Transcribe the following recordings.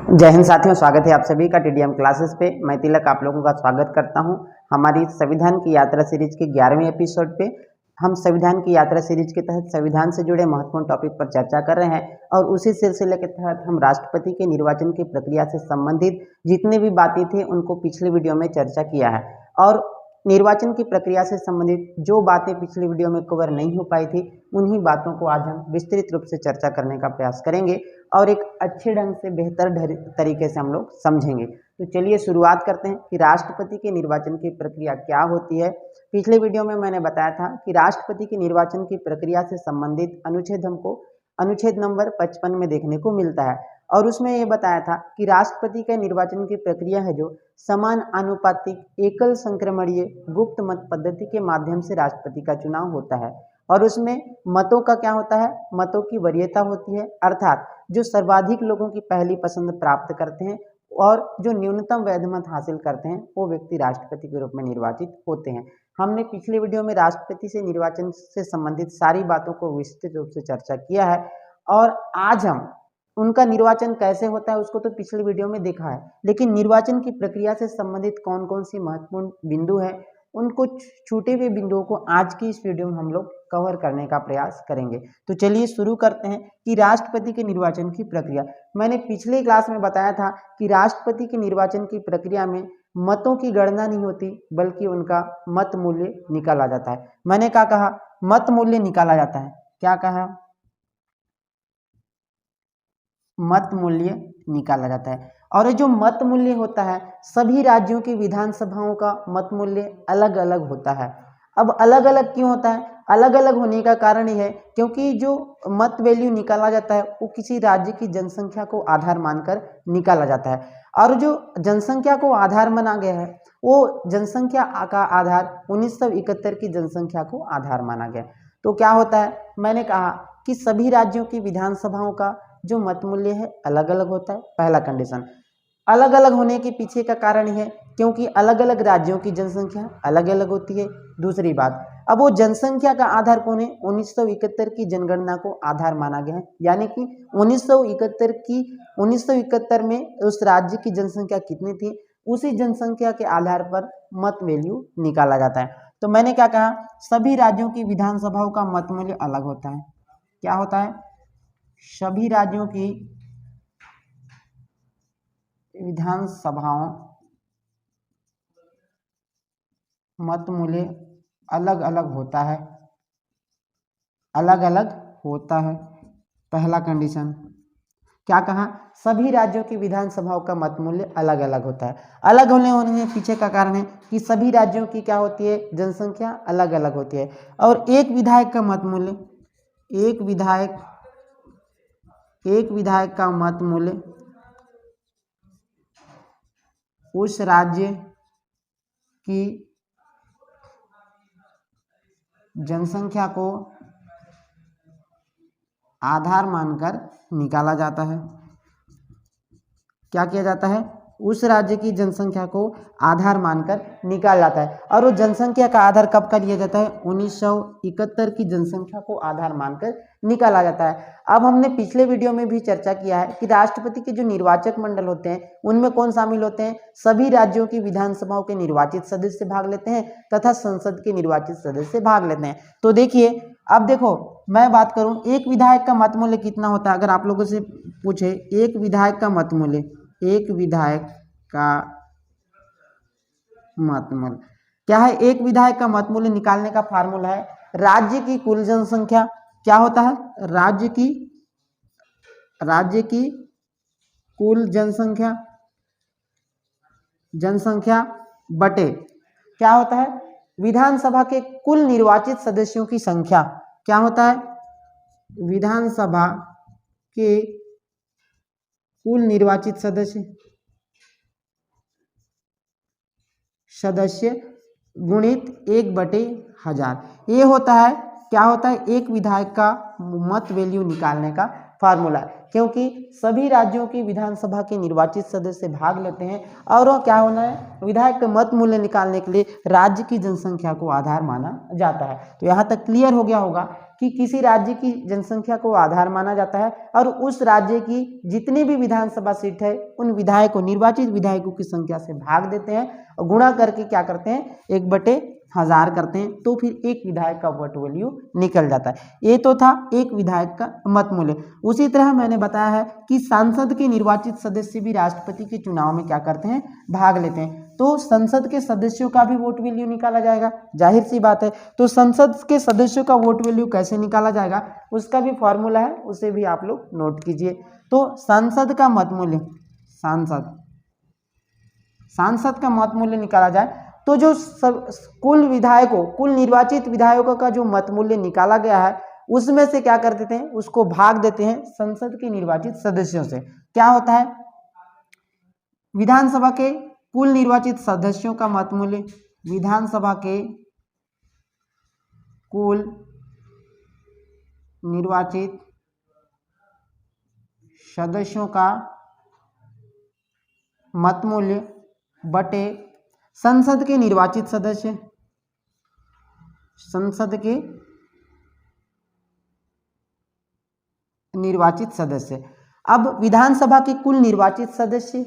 जय हिंद साथियों, स्वागत है आप सभी का टीडीएम क्लासेस पे। मैं तिलक आप लोगों का स्वागत करता हूं हमारी संविधान की यात्रा सीरीज के 11वें एपिसोड पे। हम संविधान की यात्रा सीरीज के तहत संविधान से जुड़े महत्वपूर्ण टॉपिक पर चर्चा कर रहे हैं और उसी सिलसिले के तहत हम राष्ट्रपति के निर्वाचन की प्रक्रिया से संबंधित जितने भी बातें थी उनको पिछले वीडियो में चर्चा किया है। और निर्वाचन की प्रक्रिया से संबंधित जो बातें पिछली वीडियो में कवर नहीं हो पाई थी उन्हीं बातों को आज हम विस्तृत रूप से चर्चा करने का प्रयास करेंगे और एक अच्छे ढंग से बेहतर तरीके से हम लोग समझेंगे। तो चलिए शुरुआत करते हैं कि राष्ट्रपति के निर्वाचन की प्रक्रिया क्या होती है। पिछले वीडियो में मैंने बताया था कि राष्ट्रपति के निर्वाचन की प्रक्रिया से संबंधित अनुच्छेद हमको अनुच्छेद नंबर 55 में देखने को मिलता है और उसमें ये बताया था कि राष्ट्रपति के निर्वाचन की प्रक्रिया है जो समान आनुपातिक एकल संक्रमणीय गुप्त मत पद्धति के माध्यम से राष्ट्रपति का चुनाव होता है। और उसमें मतों का क्या होता है, मतों की वरीयता होती है, अर्थात जो सर्वाधिक लोगों की पहली पसंद प्राप्त करते हैं और जो न्यूनतम वैध मत हासिल करते हैं वो व्यक्ति राष्ट्रपति के रूप में निर्वाचित होते हैं। हमने पिछले वीडियो में राष्ट्रपति से निर्वाचन से संबंधित सारी बातों को विस्तृत रूप से चर्चा किया है और आज हम उनका निर्वाचन कैसे होता है उसको तो पिछले वीडियो में देखा है, लेकिन निर्वाचन की प्रक्रिया से संबंधित कौन कौन सी महत्वपूर्ण बिंदु है उन कुछ छूटे हुए बिंदुओं को आज की इस वीडियो में हम लोग कवर करने का प्रयास करेंगे। तो चलिए शुरू करते हैं कि राष्ट्रपति के निर्वाचन की प्रक्रिया। मैंने पिछले क्लास में बताया था कि राष्ट्रपति के निर्वाचन की प्रक्रिया में मतों की गणना नहीं होती बल्कि उनका मत मूल्य निकाला जाता है। मैंने क्या कहा, मत मूल्य निकाला जाता है। क्या कहा, मत मूल्य निकाला जाता है। और जो मत मूल्य होता है सभी राज्यों की विधानसभाओं का मत मूल्य अलग अलग होता है। अब अलग अलग क्यों होता है, अलग अलग होने का कारण यह है क्योंकि जो मत वैल्यू निकाला जाता है वो किसी राज्य की जनसंख्या को आधार मानकर निकाला जाता है और जो जनसंख्या को आधार माना गया है वो जनसंख्या का आधार 1971 की जनसंख्या को आधार माना गया। तो क्या होता है, मैंने कहा कि सभी राज्यों की विधानसभाओं का जो मत मूल्य है अलग अलग होता है। पहला कंडीशन। अलग अलग होने के पीछे का कारण है क्योंकि अलग अलग राज्यों की जनसंख्या अलग अलग होती है। दूसरी बात, अब वो जनसंख्या का आधार कौन है, 1971 की जनगणना को आधार माना गया है, यानी कि 1971 में उस राज्य की जनसंख्या कितनी थी उसी जनसंख्या के आधार पर मत वैल्यू निकाला जाता है। तो मैंने क्या कहा, सभी राज्यों की विधानसभाओं का मत मूल्य अलग होता है। क्या होता है, सभी राज्यों की विधानसभाओं मत मूल्य अलग अलग होता है, अलग अलग होता है। पहला कंडीशन। क्या कहा, सभी राज्यों की विधानसभाओं का मत मूल्य अलग अलग होता है। अलग होने के पीछे का कारण है कि सभी राज्यों की क्या होती है, जनसंख्या अलग अलग होती है और एक विधायक का मत मूल्य, एक विधायक का मत मूल्य उस राज्य की जनसंख्या को आधार मानकर निकाला जाता है। क्या किया जाता है, उस राज्य की जनसंख्या को आधार मानकर निकाला जाता है और वो जनसंख्या का आधार कब का लिया जाता है, 1971 की जनसंख्या को आधार मानकर निकाला जाता है। अब हमने पिछले वीडियो में भी चर्चा किया है कि राष्ट्रपति के जो निर्वाचक मंडल होते हैं उनमें कौन शामिल होते हैं, सभी राज्यों की विधानसभाओं के निर्वाचित सदस्य भाग लेते हैं तथा संसद के निर्वाचित सदस्य भाग लेते हैं। तो देखिए, अब देखो मैं बात करूं एक विधायक का मत मूल्य कितना होता है। अगर आप लोगों से पूछे एक विधायक का मत मूल्य, एक विधायक का मत मूल्य क्या है, एक विधायक का मत मूल्य निकालने का फार्मूला है राज्य की कुल जनसंख्या। क्या होता है, राज्य की कुल जनसंख्या बटे क्या होता है, विधानसभा के कुल निर्वाचित सदस्यों की संख्या। क्या होता है, विधानसभा के कुल निर्वाचित सदस्य गुणित 1/1000। ये होता है, क्या होता है, एक विधायक का मत वैल्यू निकालने का फार्मूला, क्योंकि सभी राज्यों की विधानसभा के निर्वाचित सदस्य भाग लेते हैं और वो क्या होना है, विधायक का मत मूल्य निकालने के लिए राज्य की जनसंख्या को आधार माना जाता है। तो यहाँ तक क्लियर हो गया होगा कि किसी राज्य की जनसंख्या को आधार माना जाता है और उस राज्य की जितनी भी विधानसभा सीट है उन विधायकों, निर्वाचित विधायकों की संख्या से भाग देते हैं और गुणा करके क्या करते हैं, 1/1000 करते हैं, तो फिर एक विधायक का वोट वैल्यू निकल जाता है। ये तो था एक विधायक का मत मूल्य। उसी तरह मैंने बताया है कि सांसद के निर्वाचित सदस्य भी राष्ट्रपति के चुनाव में क्या करते हैं, भाग लेते हैं। तो संसद के सदस्यों का भी वोट वैल्यू निकाला जाएगा, जाहिर सी बात है। तो संसद के सदस्यों का वोट वैल्यू कैसे निकाला जाएगा, उसका भी फॉर्मूला है, उसे भी आप लोग नोट कीजिए। तो सांसद का मत मूल्य, सांसद का मत मूल्य निकाला जाए तो जो कुल विधायकों, कुल निर्वाचित विधायकों का जो मत मूल्य निकाला गया है उसमें से क्या कर देते हैं, उसको भाग देते हैं संसद के निर्वाचित सदस्यों से। क्या होता है, विधानसभा के कुल निर्वाचित सदस्यों का मत मूल्य, विधानसभा के कुल निर्वाचित सदस्यों का मत मूल्य बटे संसद के निर्वाचित सदस्य, संसद के निर्वाचित सदस्य। अब विधानसभा के कुल निर्वाचित सदस्यों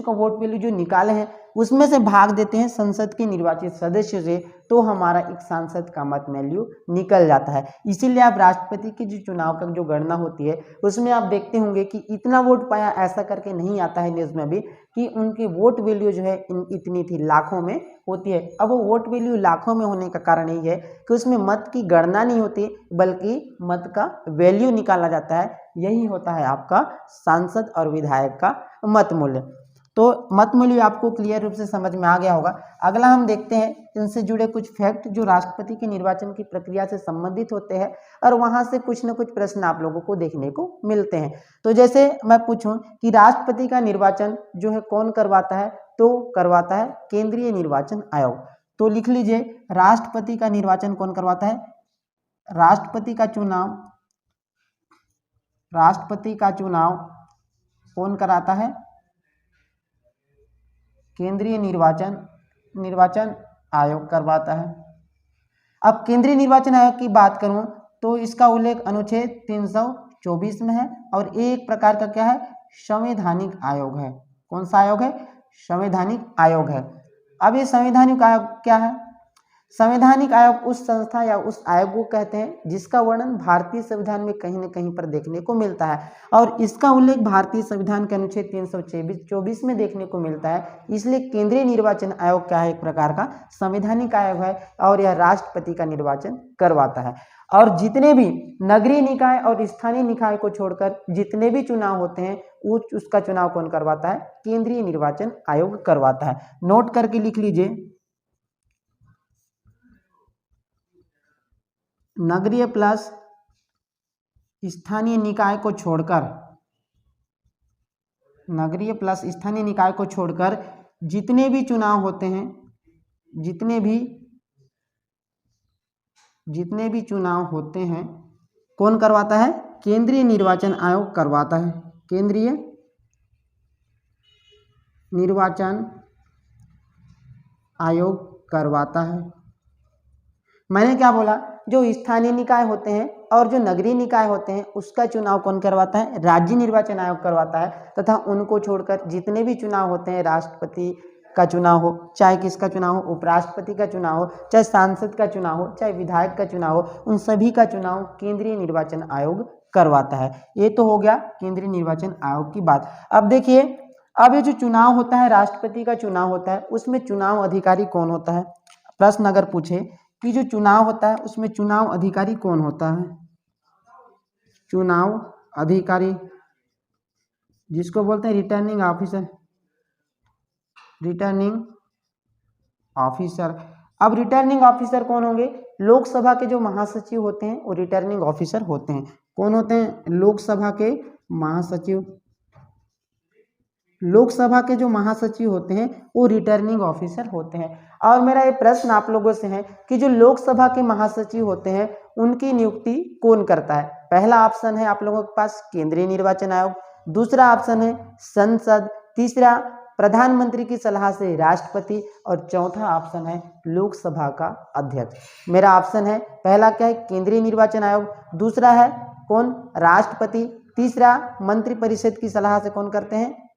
का वोट वैल्यू जो निकाले हैं उसमें से भाग देते हैं संसद के निर्वाचित सदस्यों से, तो हमारा एक सांसद का मत वैल्यू निकल जाता है। इसीलिए आप राष्ट्रपति के जो चुनाव का जो गणना होती है उसमें आप देखते होंगे कि इतना वोट पाया ऐसा करके नहीं आता है न्यूज़ में भी, कि उनकी वोट वैल्यू जो है इतनी थी, लाखों में होती है। अब वो वोट वैल्यू लाखों में होने का कारण यही है कि उसमें मत की गणना नहीं होती बल्कि मत का वैल्यू निकाला जाता है। यही होता है आपका सांसद और विधायक का मत मूल्य। तो मत मूल्य आपको क्लियर रूप से समझ में आ गया होगा। अगला हम देखते हैं इनसे जुड़े कुछ फैक्ट जो राष्ट्रपति के निर्वाचन की प्रक्रिया से संबंधित होते हैं और वहां से कुछ न कुछ प्रश्न आप लोगों को देखने को मिलते हैं। तो जैसे मैं पूछूं कि राष्ट्रपति का निर्वाचन जो है कौन करवाता है, तो करवाता है केंद्रीय निर्वाचन आयोग। तो लिख लीजिए, राष्ट्रपति का निर्वाचन कौन करवाता है, राष्ट्रपति का चुनाव कौन कराता है, केंद्रीय निर्वाचन आयोग करवाता है। अब केंद्रीय निर्वाचन आयोग की बात करूं तो इसका उल्लेख अनुच्छेद 324 में है और एक प्रकार का क्या है, संवैधानिक आयोग है। कौन सा आयोग है, संवैधानिक आयोग है। अब ये संवैधानिक आयोग क्या है, संवैधानिक आयोग उस संस्था या उस आयोग को कहते हैं जिसका वर्णन भारतीय संविधान में कहीं न कहीं पर देखने को मिलता है और इसका उल्लेख भारतीय संविधान के अनुच्छेद 324 में देखने को मिलता है। इसलिए केंद्रीय निर्वाचन आयोग क्या है, एक प्रकार का संवैधानिक आयोग है और यह राष्ट्रपति का निर्वाचन करवाता है। और जितने भी नगरीय निकाय और स्थानीय निकाय को छोड़कर जितने भी चुनाव होते हैं उसका चुनाव कौन करवाता है, केंद्रीय निर्वाचन आयोग करवाता है। नोट करके लिख लीजिए, नगरीय प्लस स्थानीय निकाय को छोड़कर, नगरीय प्लस स्थानीय निकाय को छोड़कर जितने भी चुनाव होते हैं, जितने भी चुनाव होते हैं कौन करवाता है, केंद्रीय निर्वाचन आयोग करवाता है। केंद्रीय निर्वाचन आयोग करवाता है। मैंने क्या बोला, जो स्थानीय निकाय होते हैं और जो नगरीय निकाय होते हैं उसका चुनाव कौन करवाता है, राज्य निर्वाचन आयोग करवाता है। तथा उनको छोड़कर जितने भी चुनाव होते हैं, राष्ट्रपति का चुनाव हो, चाहे किसका चुनाव हो, उपराष्ट्रपति का चुनाव हो, चाहे सांसद का चुनाव हो, चाहे विधायक का चुनाव हो, उन सभी का चुनाव केंद्रीय निर्वाचन आयोग करवाता है। ये तो हो गया केंद्रीय निर्वाचन आयोग की बात। अब देखिए, अब ये जो चुनाव होता है, राष्ट्रपति का चुनाव होता है, उसमें चुनाव अधिकारी कौन होता है। प्रश्न अगर पूछे कि जो चुनाव होता है उसमें चुनाव अधिकारी कौन होता है, चुनाव अधिकारी जिसको बोलते हैं रिटर्निंग ऑफिसर, रिटर्निंग ऑफिसर। अब रिटर्निंग ऑफिसर कौन होंगे, लोकसभा के जो महासचिव होते हैं वो रिटर्निंग ऑफिसर होते हैं। कौन होते हैं, लोकसभा के महासचिव, लोकसभा के जो महासचिव होते हैं वो रिटर्निंग ऑफिसर होते हैं। और मेरा ये प्रश्न आप लोगों से है कि जो लोकसभा के महासचिव होते हैं उनकी नियुक्ति कौन करता है। पहला ऑप्शन है आप लोगों के पास केंद्रीय निर्वाचन आयोग, दूसरा ऑप्शन है संसद, तीसरा प्रधानमंत्री की सलाह से राष्ट्रपति, और चौथा ऑप्शन है लोकसभा का अध्यक्ष। मेरा ऑप्शन है पहला क्या है केंद्रीय निर्वाचन आयोग, दूसरा है कौन राष्ट्रपति, तीसरा मंत्रिपरिषद की सलाह से कौन करते हैं,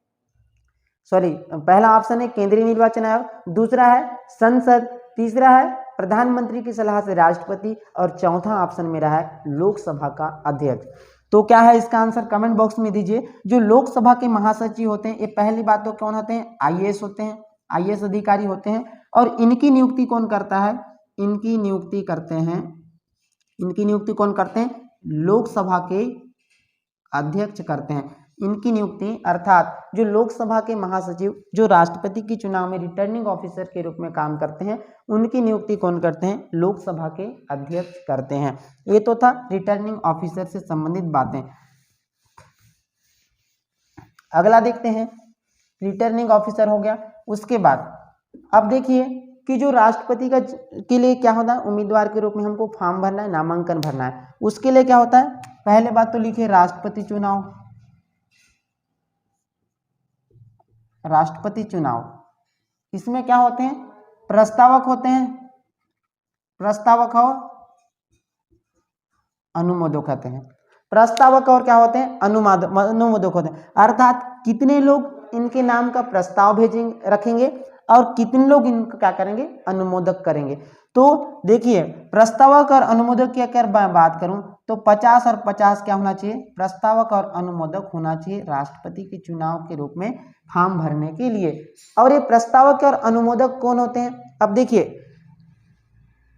पहला ऑप्शन है केंद्रीय निर्वाचन आयोग, दूसरा है संसद, तीसरा है प्रधानमंत्री की सलाह से राष्ट्रपति, और चौथा ऑप्शन मेरा है लोकसभा का अध्यक्ष। तो क्या है इसका आंसर कमेंट बॉक्स में दीजिए। जो लोकसभा के महासचिव होते हैं ये पहली बात तो कौन होते हैं, आईएएस होते हैं, आईएएस अधिकारी होते हैं, और इनकी नियुक्ति कौन करता है, इनकी नियुक्ति कौन करते हैं, लोकसभा के अध्यक्ष करते हैं इनकी नियुक्ति। अर्थात जो लोकसभा के महासचिव जो राष्ट्रपति के चुनाव में रिटर्निंग ऑफिसर के रूप में काम करते हैं उनकी नियुक्ति कौन करते हैं, लोकसभा के अध्यक्ष करते हैं। ये तो था रिटर्निंग ऑफिसर से संबंधित बातें। अगला देखते हैं, रिटर्निंग ऑफिसर हो गया। उसके बाद अब देखिए कि जो राष्ट्रपति के लिए क्या होता है, उम्मीदवार के रूप में हमको फॉर्म भरना है, नामांकन भरना है। उसके लिए क्या होता है, पहले बात तो लिखिए राष्ट्रपति चुनाव, राष्ट्रपति चुनाव। इसमें क्या होते हैं, प्रस्तावक होते हैं, प्रस्तावक और अनुमोदक होते हैं। प्रस्तावक और क्या होते हैं, अनुमोदक होते हैं। अर्थात कितने लोग इनके नाम का प्रस्ताव भेजेंगे, रखेंगे, और कितने लोग इनको क्या करेंगे, अनुमोदक करेंगे। तो देखिए प्रस्तावक और अनुमोदक की अगर मैं बात करूं तो 50 और 50 क्या होना चाहिए, प्रस्तावक और अनुमोदक होना चाहिए राष्ट्रपति के चुनाव के रूप में फॉर्म भरने के लिए। और ये प्रस्तावक और अनुमोदक कौन होते हैं, अब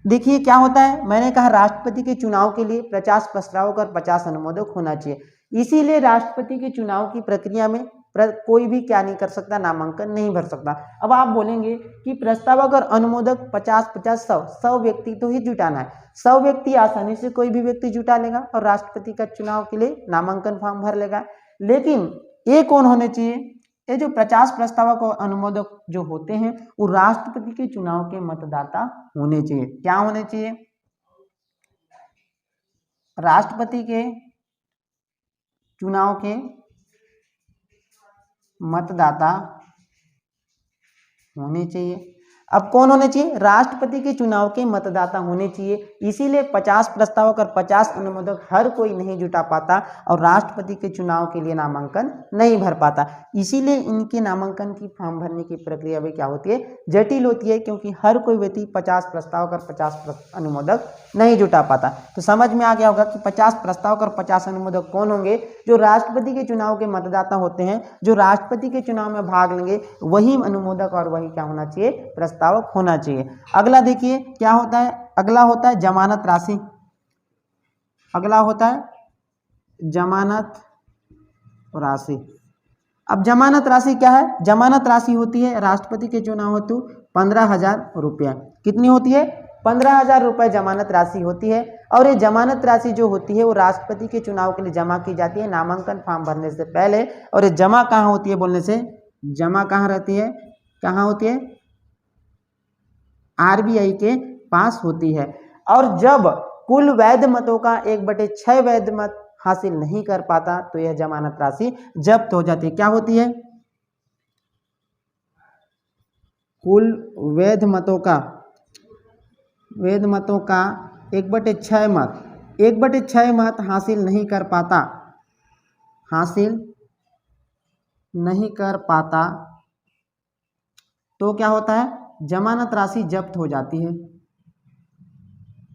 देखिए क्या होता है, मैंने कहा राष्ट्रपति के चुनाव के लिए 50 प्रस्तावक और 50 अनुमोदक होना चाहिए। इसीलिए राष्ट्रपति के चुनाव की प्रक्रिया में कोई भी क्या नहीं कर सकता, नामांकन नहीं भर सकता। अब आप बोलेंगे कि प्रस्तावक और अनुमोदक 50-50 100 व्यक्ति तो ही जुटाना है। 100 व्यक्ति आसानी से कोई भी व्यक्ति जुटा लेगा और राष्ट्रपति का चुनाव के लिए नामांकन फॉर्म भर लेगा। लेकिन ये कौन होने चाहिए, ये जो 50 प्रस्तावक और अनुमोदक जो होते हैं वो राष्ट्रपति के चुनाव के मतदाता होने चाहिए। क्या होने चाहिए, राष्ट्रपति के चुनाव के मतदाता होने चाहिए। अब कौन होने चाहिए, राष्ट्रपति के चुनाव के मतदाता होने चाहिए। इसीलिए 50 प्रस्तावक और 50 अनुमोदक हर कोई नहीं जुटा पाता और राष्ट्रपति के चुनाव के लिए नामांकन नहीं भर पाता। इसीलिए इनके नामांकन की फॉर्म भरने की प्रक्रिया भी क्या होती है, जटिल होती है, क्योंकि हर कोई व्यक्ति 50 प्रस्तावक और 50 अनुमोदक नहीं जुटा पाता। तो समझ में आ गया होगा कि 50 प्रस्तावक और 50 अनुमोदक कौन होंगे, जो राष्ट्रपति के चुनाव के मतदाता होते हैं, जो राष्ट्रपति के चुनाव में भाग लेंगे, वही अनुमोदक और वही क्या होना चाहिए, प्रस्तावक होना चाहिए। अगला देखिए क्या होता है, अगला होता है जमानत राशि। अगला होता है जमानत राशि। अब जमानत राशि क्या है, जमानत राशि होती है राष्ट्रपति के चुनाव हेतु 15,000 रुपया। कितनी होती है, 15,000 रुपये जमानत राशि होती है। और ये जमानत राशि जो होती है वो राष्ट्रपति के चुनाव के लिए जमा की जाती है नामांकन फॉर्म भरने से पहले। और ये जमा कहाँ होती है, बोलने से जमा कहाँ रहती है, कहाँ होती है, आरबीआई के पास होती है। और जब कुल वैध मतों का 1/6 वैध मत हासिल नहीं कर पाता तो यह जमानत राशि जब्त हो जाती है। क्या होती है, कुल वैध मतों का 1/6 मत हासिल नहीं कर पाता तो क्या होता है, जमानत राशि जब्त हो जाती है।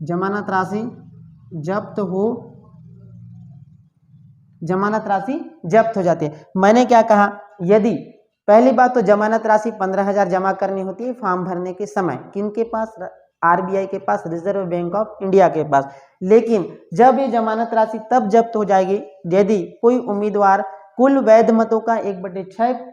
जमानत राशि जब्त हो जाती है। मैंने क्या कहा, यदि पहली बात तो जमानत राशि 15,000 जमा करनी होती है फॉर्म भरने के समय, किनके पास, आरबीआई के पास, रिजर्व बैंक ऑफ इंडिया के पास। लेकिन जब ये जमानत राशि तब जब्त हो जाएगी यदि कोई उम्मीदवार कुल वैध मतों का 1/6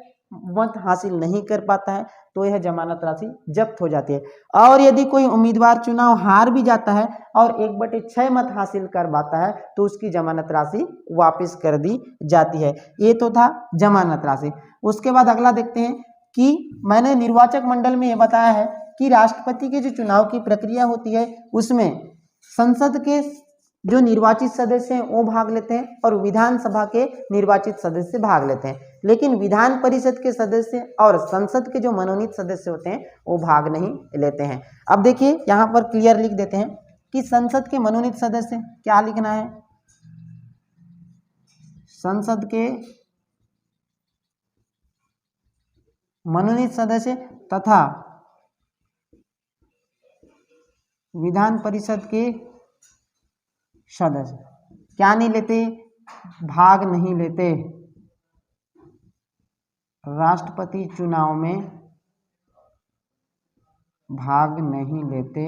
मत हासिल नहीं कर पाता है तो यह जमानत राशि जब्त हो जाती है। और यदि कोई उम्मीदवार चुनाव हार भी जाता है और 1/6 मत हासिल कर पाता है तो उसकी जमानत राशि वापस कर दी जाती है। ये तो था जमानत राशि। उसके बाद अगला देखते हैं कि मैंने निर्वाचक मंडल में ये बताया है कि राष्ट्रपति के जो चुनाव की प्रक्रिया होती है उसमें संसद के जो निर्वाचित सदस्य हैं वो भाग लेते हैं और विधानसभा के निर्वाचित सदस्य भाग लेते हैं, लेकिन विधान परिषद के सदस्य और संसद के जो मनोनीत सदस्य होते हैं वो भाग नहीं लेते हैं। अब देखिए यहाँ पर क्लियर लिख देते हैं कि संसद के मनोनीत सदस्य, क्या लिखना है, संसद के मनोनीत सदस्य तथा विधान परिषद के सदस्य क्या नहीं लेते, भाग नहीं लेते राष्ट्रपति चुनाव में, भाग नहीं लेते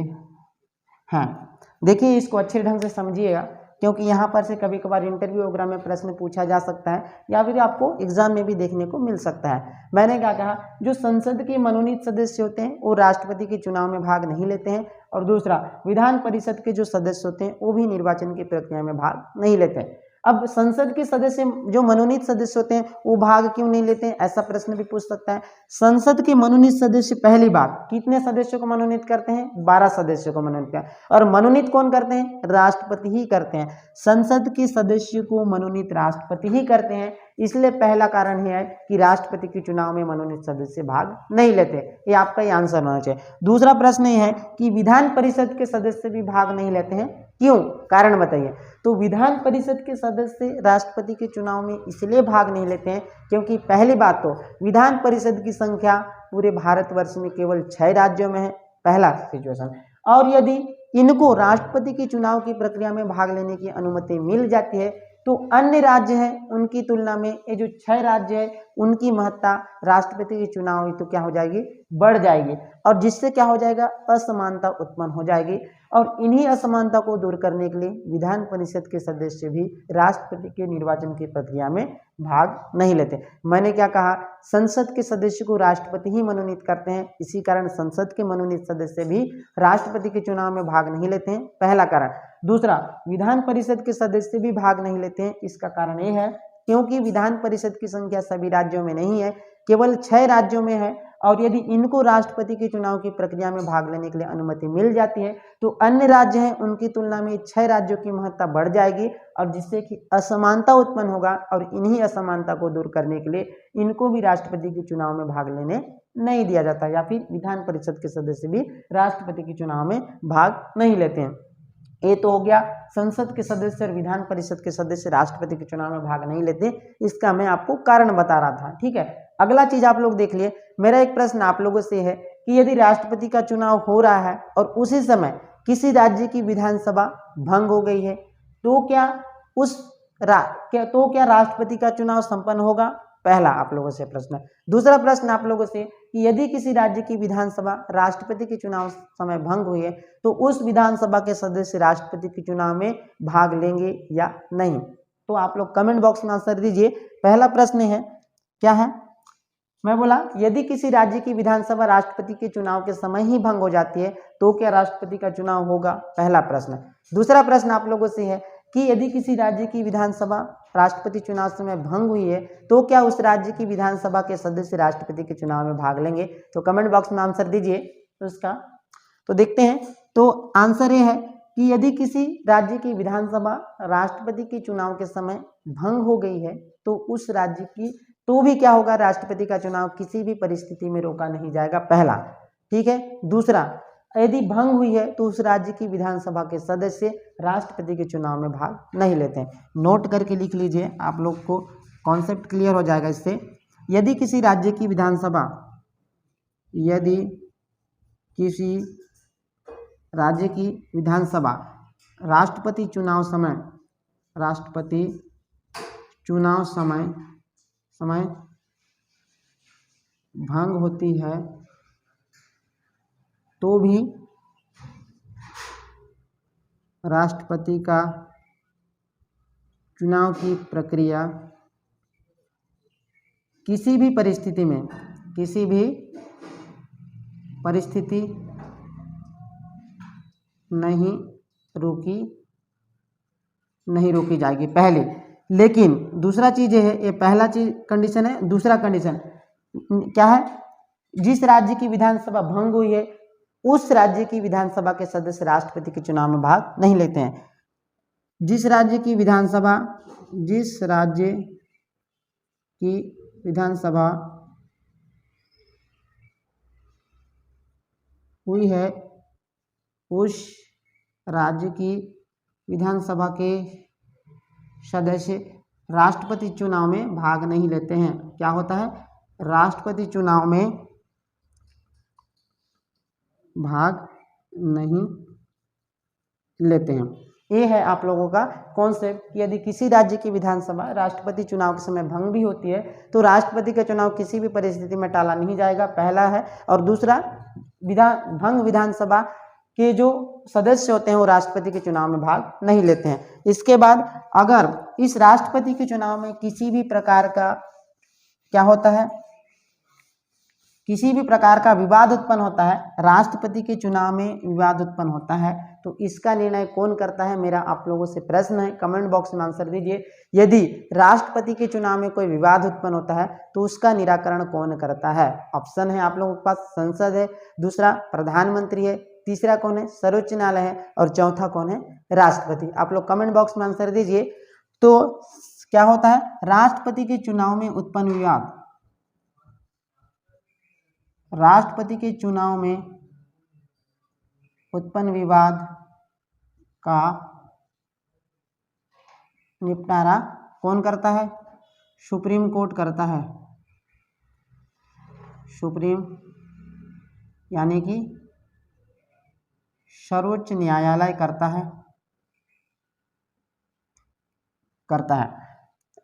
हैं। देखिए इसको अच्छे ढंग से समझिएगा, क्योंकि यहाँ पर से कभी कभार इंटरव्यू वगैरह में प्रश्न पूछा जा सकता है या फिर आपको एग्जाम में भी देखने को मिल सकता है। मैंने क्या कहा, जो संसद के मनोनीत सदस्य होते हैं वो राष्ट्रपति के चुनाव में भाग नहीं लेते हैं, और दूसरा विधान परिषद के जो सदस्य होते हैं वो भी निर्वाचन की प्रक्रिया में भाग नहीं लेते हैं। अब संसद के सदस्य जो मनोनीत सदस्य होते हैं वो भाग क्यों नहीं लेते हैं, ऐसा प्रश्न भी पूछ सकता है। संसद के मनोनीत सदस्य पहली बार कितने सदस्यों को मनोनीत करते हैं, 12 सदस्यों को मनोनीत करते हैं, और मनोनीत कौन करते हैं, राष्ट्रपति ही करते हैं। संसद के सदस्य को मनोनीत राष्ट्रपति ही करते हैं, इसलिए पहला कारण यह है कि राष्ट्रपति के चुनाव में मनोनीत सदस्य भाग नहीं लेते। ये आपका ही आंसर होना चाहिए। दूसरा प्रश्न यह है कि विधान परिषद के सदस्य भी भाग नहीं लेते हैं, क्यों, कारण बताइए। तो विधान परिषद के सदस्य राष्ट्रपति के चुनाव में इसलिए भाग नहीं लेते हैं क्योंकि पहली बात तो विधान परिषद की संख्या पूरे भारतवर्ष में केवल 6 राज्यों में है, पहला सिचुएशन, और यदि इनको राष्ट्रपति के चुनाव की प्रक्रिया में भाग लेने की अनुमति मिल जाती है तो अन्य राज्य हैं उनकी तुलना में ये जो 6 राज्य है उनकी महत्ता राष्ट्रपति के चुनाव में तो क्या हो जाएगी, बढ़ जाएगी, और जिससे क्या हो जाएगा, असमानता उत्पन्न हो जाएगी। और इन्हीं असमानता को दूर करने के लिए विधान परिषद के सदस्य भी राष्ट्रपति के निर्वाचन की प्रक्रिया में भाग नहीं लेते। मैंने क्या कहा, संसद के सदस्य को राष्ट्रपति ही मनोनीत करते हैं, इसी कारण संसद के मनोनीत सदस्य भी राष्ट्रपति के चुनाव में भाग नहीं लेते हैं, पहला कारण। दूसरा, विधान परिषद के सदस्य भी भाग नहीं लेते हैं, इसका कारण ये है क्योंकि विधान परिषद की संख्या सभी राज्यों में नहीं है, केवल 6 राज्यों में है, और यदि इनको राष्ट्रपति के चुनाव की प्रक्रिया में भाग लेने के लिए अनुमति मिल जाती है तो अन्य राज्य हैं उनकी तुलना में 6 राज्यों की महत्ता बढ़ जाएगी, और जिससे कि असमानता उत्पन्न होगा, और इन्हीं असमानता को दूर करने के लिए इनको भी राष्ट्रपति के चुनाव में भाग लेने नहीं दिया जाता, या फिर विधान परिषद के सदस्य भी राष्ट्रपति के चुनाव में भाग नहीं लेते हैं। ये तो हो गया संसद के सदस्य और विधान परिषद के सदस्य राष्ट्रपति के चुनाव में भाग नहीं लेते, इसका मैं आपको कारण बता रहा था। ठीक है, अगला चीज आप लोग देख लिए। मेरा एक प्रश्न आप लोगों से है कि यदि राष्ट्रपति का चुनाव हो रहा है और उसी समय किसी राज्य की विधानसभा भंग हो गई है तो क्या राष्ट्रपति का चुनाव संपन्न होगा, पहला आप लोगों से प्रश्न। दूसरा प्रश्न आप लोगों से कि यदि किसी राज्य की विधानसभा राष्ट्रपति के चुनाव समय भंग हुई है तो उस विधानसभा के सदस्य राष्ट्रपति के चुनाव में भाग लेंगे या नहीं, तो आप लोग कमेंट बॉक्स में आंसर दीजिए। पहला प्रश्न है, क्या है, मैं बोला यदि किसी राज्य की विधानसभा राष्ट्रपति के चुनाव के समय ही भंग हो जाती है तो क्या राष्ट्रपति का चुनाव होगा, पहला प्रश्न। दूसरा प्रश्न आप लोगों से है कि यदि किसी राज्य की विधानसभा राष्ट्रपति चुनाव समय भंग हुई है तो क्या उस राज्य की विधानसभा के सदस्य राष्ट्रपति के चुनाव में भाग लेंगे, तो कमेंट बॉक्स में आंसर दीजिए उसका। तो देखते हैं, तो आंसर ये है कि यदि किसी राज्य की विधानसभा राष्ट्रपति के चुनाव के समय भंग हो गई है तो उस राज्य की तो भी क्या होगा, राष्ट्रपति का चुनाव किसी भी परिस्थिति में रोका नहीं जाएगा, पहला। ठीक है, दूसरा, यदि भंग हुई है तो उस राज्य की विधानसभा के सदस्य राष्ट्रपति के चुनाव में भाग नहीं लेते हैं। नोट करके लिख लीजिए, आप लोग को कॉन्सेप्ट क्लियर हो जाएगा इससे। यदि किसी राज्य की विधानसभा, यदि किसी राज्य की विधानसभा राष्ट्रपति चुनाव समय भंग होती है तो भी राष्ट्रपति का चुनाव की प्रक्रिया किसी भी परिस्थिति नहीं रोकी जाएगी, पहले। लेकिन दूसरा चीज है, ये पहला चीज कंडीशन है। दूसरा कंडीशन क्या है, जिस राज्य की विधानसभा भंग हुई है उस राज्य की विधानसभा के सदस्य राष्ट्रपति के चुनाव में भाग नहीं लेते हैं। जिस राज्य की विधानसभा हुई है उस राज्य की विधानसभा के सदस्य राष्ट्रपति चुनाव में भाग नहीं लेते हैं। क्या होता है? राष्ट्रपति चुनाव में भाग नहीं लेते हैं। ये है आप लोगों का कॉन्सेप्ट कि यदि किसी राज्य की विधानसभा राष्ट्रपति चुनाव के समय भंग भी होती है तो राष्ट्रपति का चुनाव किसी भी परिस्थिति में टाला नहीं जाएगा, पहला है। और दूसरा, भंग विधानसभा के जो सदस्य होते हैं वो राष्ट्रपति के चुनाव में भाग नहीं लेते हैं। इसके बाद अगर इस राष्ट्रपति के चुनाव में किसी भी प्रकार का क्या होता है, किसी भी प्रकार का विवाद उत्पन्न होता है, राष्ट्रपति के चुनाव में विवाद उत्पन्न होता है, तो इसका निर्णय कौन करता है? मेरा आप लोगों से प्रश्न है, कमेंट बॉक्स में आंसर दीजिए। यदि राष्ट्रपति के चुनाव में कोई विवाद उत्पन्न होता है तो उसका निराकरण कौन करता है? ऑप्शन है आप लोगों के पास, संसद है, दूसरा प्रधानमंत्री है, तीसरा कौन है? सर्वोच्च न्यायालय है, और चौथा कौन है? राष्ट्रपति। आप लोग कमेंट बॉक्स में आंसर दीजिए। तो क्या होता है? राष्ट्रपति के चुनाव में उत्पन्न विवाद, राष्ट्रपति के चुनाव में उत्पन्न विवाद का निपटारा कौन करता है? सुप्रीम कोर्ट करता है। सुप्रीम यानी कि सर्वोच्च न्यायालय करता है।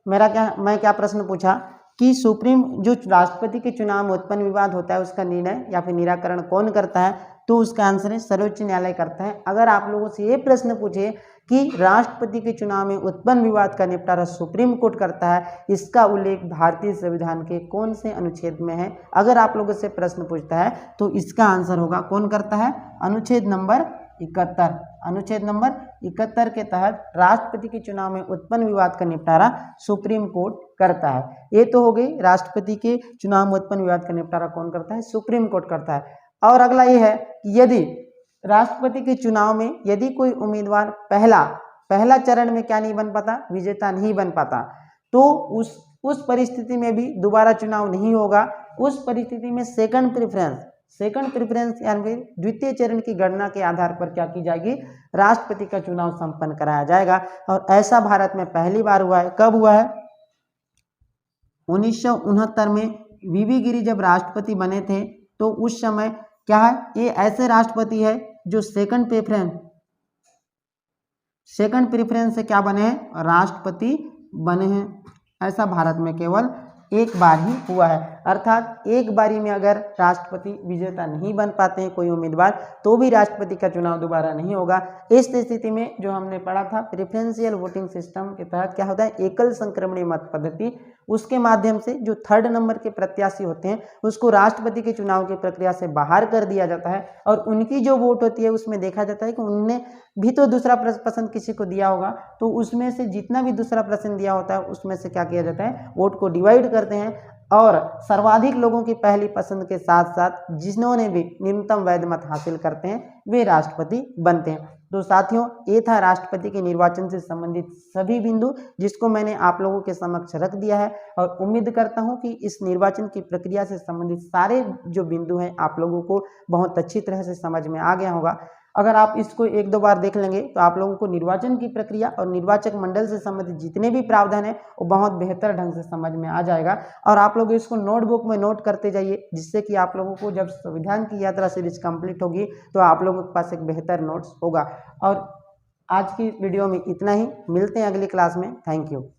मैं क्या प्रश्न पूछा कि सुप्रीम जो राष्ट्रपति के चुनाव में उत्पन्न विवाद होता है उसका निर्णय या फिर निराकरण कौन करता है? तो उसका आंसर है सर्वोच्च न्यायालय करता है। अगर आप लोगों से ये प्रश्न पूछे कि राष्ट्रपति के चुनाव में उत्पन्न विवाद का निपटारा सुप्रीम कोर्ट करता है, इसका उल्लेख भारतीय संविधान के कौन से अनुच्छेद में है? अगर आप लोगों से प्रश्न पूछता है तो इसका आंसर होगा कौन करता है? अनुच्छेद नंबर 71। अनुच्छेद नंबर 71 के तहत राष्ट्रपति के चुनाव में उत्पन्न विवाद का निपटारा सुप्रीम कोर्ट करता है। ये तो हो गई राष्ट्रपति के चुनाव में उत्पन्न विवाद का निपटारा कौन करता है? सुप्रीम कोर्ट करता है। और अगला ये है कि यदि राष्ट्रपति के चुनाव में यदि कोई उम्मीदवार पहला चरण में क्या नहीं बन पाता? विजेता नहीं बन पाता, तो उस परिस्थिति में भी दोबारा चुनाव नहीं होगा। उस परिस्थिति में सेकंड प्रेफरेंस यानी द्वितीय चरण की गणना के आधार पर क्या की जाएगी? राष्ट्रपति का चुनाव संपन्न कराया जाएगा। और ऐसा भारत में पहली बार हुआ है। कब हुआ है? 1969 में वीवी गिरी जब राष्ट्रपति बने थे तो उस समय क्या है, ये ऐसे राष्ट्रपति है जो सेकंड प्रेफरेंस से क्या बने हैं? राष्ट्रपति बने हैं। ऐसा भारत में केवल एक बार ही हुआ है। अर्थात एक बारी में अगर राष्ट्रपति विजेता नहीं बन पाते हैं कोई उम्मीदवार, तो भी राष्ट्रपति का चुनाव दोबारा नहीं होगा। इस स्थिति में जो हमने पढ़ा था प्रेफरेंशियल वोटिंग सिस्टम के तहत क्या होता है? एकल संक्रमणीय मत पद्धति, उसके माध्यम से जो थर्ड नंबर के प्रत्याशी होते हैं उसको राष्ट्रपति के चुनाव की प्रक्रिया से बाहर कर दिया जाता है, और उनकी जो वोट होती है उसमें देखा जाता है कि उनने भी तो दूसरा पसंद किसी को दिया होगा, तो उसमें से जितना भी दूसरा पसंद दिया होता है उसमें से क्या किया जाता है? वोट को डिवाइड करते हैं, और सर्वाधिक लोगों की पहली पसंद के साथ साथ जिन्होंने भी न्यूनतम वैध मत हासिल करते हैं वे राष्ट्रपति बनते हैं। तो साथियों, ये था राष्ट्रपति के निर्वाचन से संबंधित सभी बिंदु जिसको मैंने आप लोगों के समक्ष रख दिया है, और उम्मीद करता हूं कि इस निर्वाचन की प्रक्रिया से संबंधित सारे जो बिंदु हैं आप लोगों को बहुत अच्छी तरह से समझ में आ गया होगा। अगर आप इसको एक दो बार देख लेंगे तो आप लोगों को निर्वाचन की प्रक्रिया और निर्वाचक मंडल से संबंधित जितने भी प्रावधान है वो बहुत बेहतर ढंग से समझ में आ जाएगा। और आप लोग इसको नोटबुक में नोट करते जाइए, जिससे कि आप लोगों को जब संविधान की यात्रा सीरीज कंप्लीट होगी तो आप लोगों के पास एक बेहतर नोट्स होगा। और आज की वीडियो में इतना ही, मिलते हैं अगली क्लास में। Thank you.